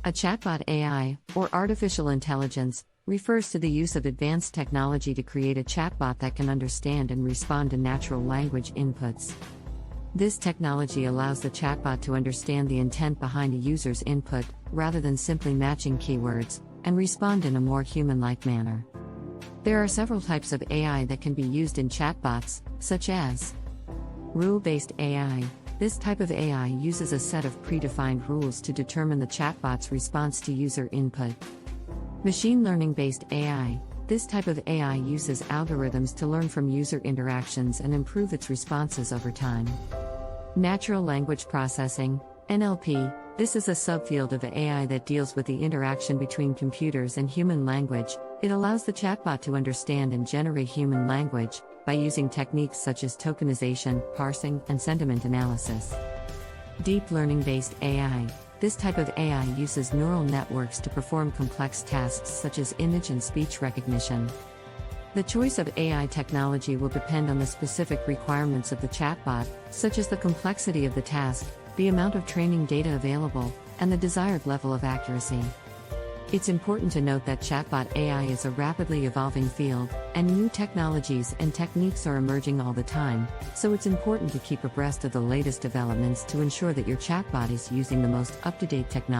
A chatbot AI, or artificial intelligence, refers to the use of advanced technology to create a chatbot that can understand and respond to natural language inputs. This technology allows the chatbot to understand the intent behind a user's input, rather than simply matching keywords, and respond in a more human-like manner. There are several types of AI that can be used in chatbots, such as rule-based AI. This type of AI uses a set of predefined rules to determine the chatbot's response to user input. Machine learning-based AI. This type of AI uses algorithms to learn from user interactions and improve its responses over time. Natural language processing, NLP. This is a subfield of AI that deals with the interaction between computers and human language. It allows the chatbot to understand and generate human language by using techniques such as tokenization, parsing, and sentiment analysis. Deep learning-based AI. This type of AI uses neural networks to perform complex tasks such as image and speech recognition. The choice of AI technology will depend on the specific requirements of the chatbot, such as the complexity of the task, the amount of training data available, and the desired level of accuracy. It's important to note that chatbot AI is a rapidly evolving field, and new technologies and techniques are emerging all the time, so it's important to keep abreast of the latest developments to ensure that your chatbot is using the most up-to-date technology.